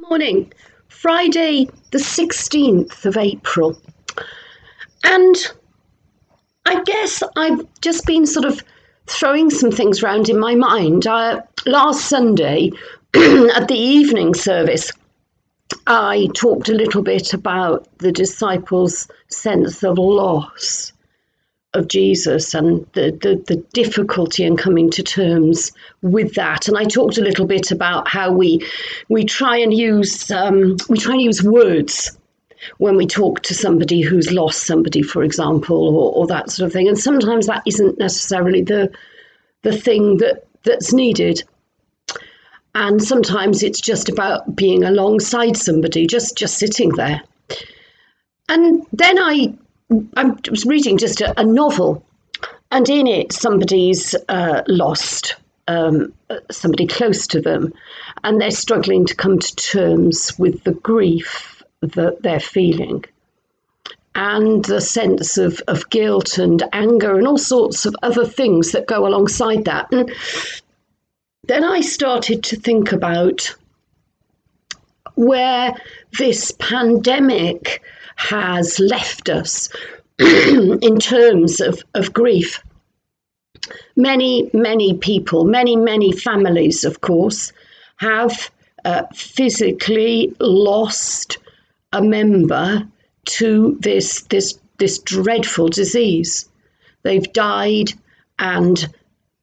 Morning, Friday, the 16th of April. And I guess I've just been sort of throwing some things around in my mind. Last Sunday, at the evening service, I talked a little bit about the disciples' sense of loss of Jesus and the difficulty in coming to terms with that. And I talked a little bit about how we try and use words when we talk to somebody who's lost somebody, for example, or that sort of thing. And sometimes that isn't necessarily the thing that's needed. And sometimes it's just about being alongside somebody, just sitting there. And then I was reading just a novel, and in it somebody's lost somebody close to them, and they're struggling to come to terms with the grief that they're feeling and the sense of guilt and anger and all sorts of other things that go alongside that. And then I started to think about where this pandemic has left us in terms of grief. Many people, many families, of course, have physically lost a member to this dreadful disease. They've died, and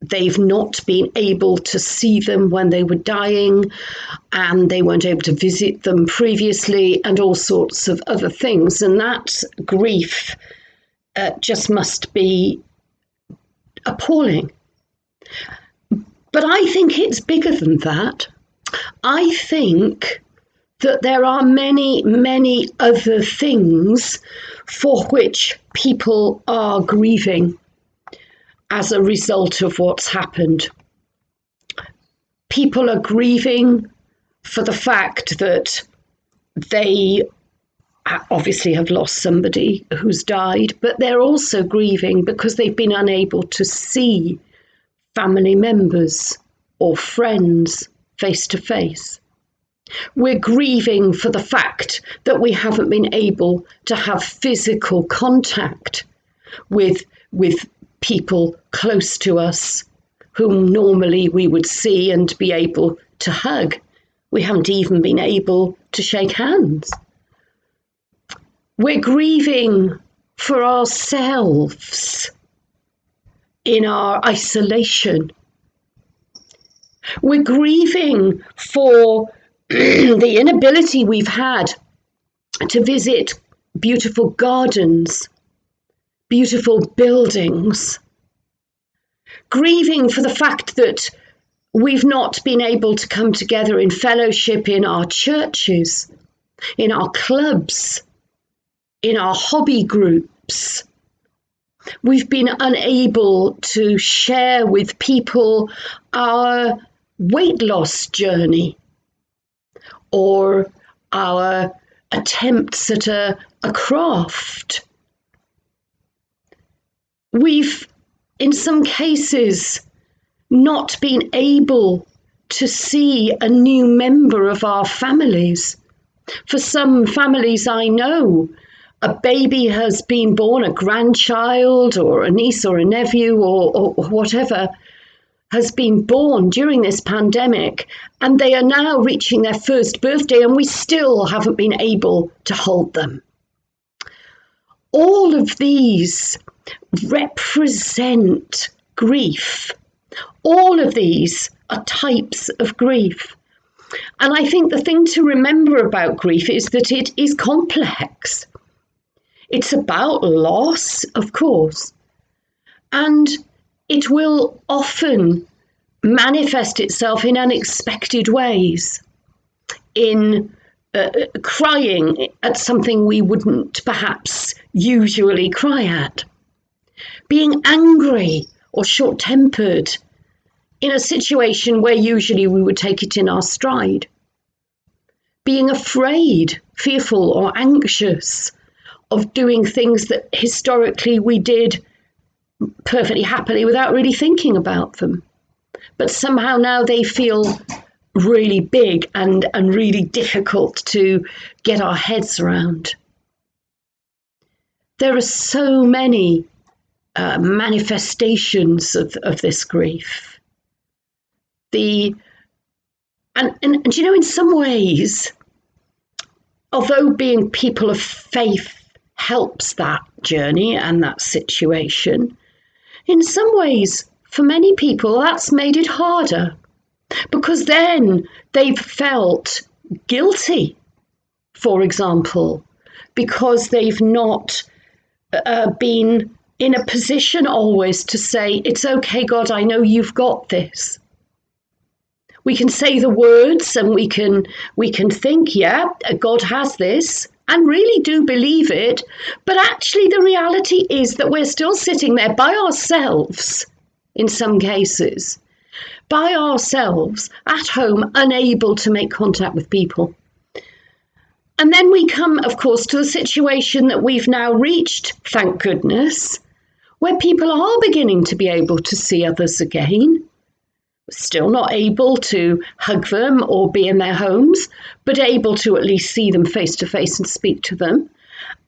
they've not been able to see them when they were dying, and they weren't able to visit them previously, and all sorts of other things. And that grief just must be appalling. But I think it's bigger than that. I think that there are many other things for which people are grieving as a result of what's happened. People are grieving for the fact that they obviously have lost somebody who's died, but they're also grieving because they've been unable to see family members or friends face to face. We're grieving for the fact that we haven't been able to have physical contact with people close to us whom normally we would see and be able to hug. We haven't even been able to shake hands. We're grieving for ourselves in our isolation. We're grieving for the inability we've had to visit beautiful gardens, beautiful buildings, grieving for the fact that we've not been able to come together in fellowship in our churches, in our clubs, in our hobby groups. We've been unable to share with people our weight loss journey or our attempts at a craft. We've, in some cases, not been able to see a new member of our families. For some families I know, a baby has been born, a grandchild or a niece or a nephew or whatever has been born during this pandemic, and they are now reaching their first birthday, and we still haven't been able to hold them. All of these represent grief. All of these are types of grief. And I think the thing to remember about grief is that it is complex. It's about loss, of course, and it will often manifest itself in unexpected ways, in crying at something we wouldn't perhaps usually cry at, being angry or short-tempered in a situation where usually we would take it in our stride, being afraid, fearful or anxious of doing things that historically we did perfectly happily without really thinking about them. But somehow now they feel really big and really difficult to get our heads around. There are so many manifestations of this grief. And you know, in some ways, although being people of faith helps that journey and that situation, in some ways, for many people, that's made it harder, because then they've felt guilty, for example, because they've not been in a position always to say, it's okay, God, I know you've got this. We can say the words and we can think, yeah, God has this, and really do believe it. But actually, the reality is that we're still sitting there by ourselves, in some cases, by ourselves at home, unable to make contact with people. And then we come, of course, to a situation that we've now reached, thank goodness, where people are beginning to be able to see others again. Still not able to hug them or be in their homes, but able to at least see them face to face and speak to them.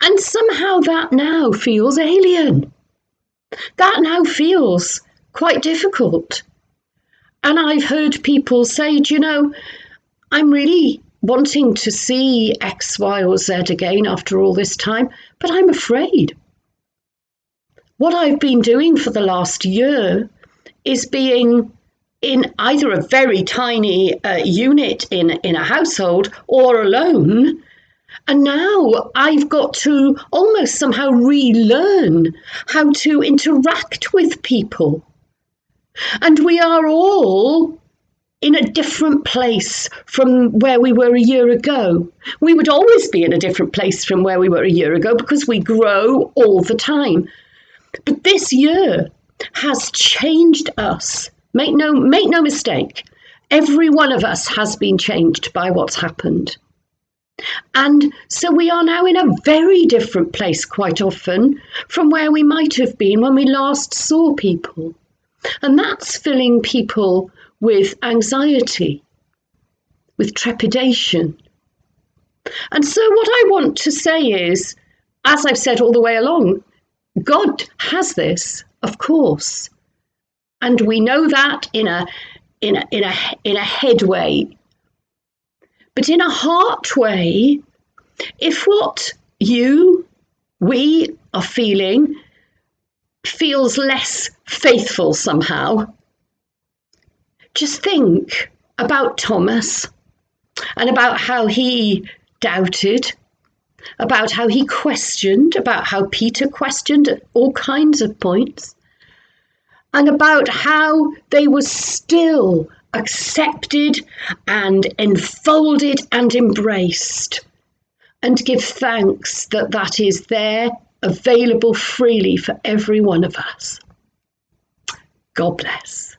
And somehow that now feels alien. That now feels quite difficult. And I've heard people say, do you know, I'm really wanting to see X, Y, or Z again after all this time, but I'm afraid. What I've been doing for the last year is being in either a very tiny unit in a household or alone. And now I've got to almost somehow relearn how to interact with people. And we are all in a different place from where we were a year ago. We would always be in a different place from where we were a year ago because we grow all the time. But this year has changed us. Make no mistake, every one of us has been changed by what's happened. And so we are now in a very different place quite often from where we might have been when we last saw people. And that's filling people with anxiety, with trepidation. And so what I want to say is, as I've said all the way along, God has this, of course. And we know that in a head way. But in a heart way, if what we are feeling feels less faithful somehow, just think about Thomas and about how he doubted, about how he questioned, about how Peter questioned at all kinds of points, and about how they were still accepted and enfolded and embraced. And give thanks that that is there, available freely for every one of us. God bless.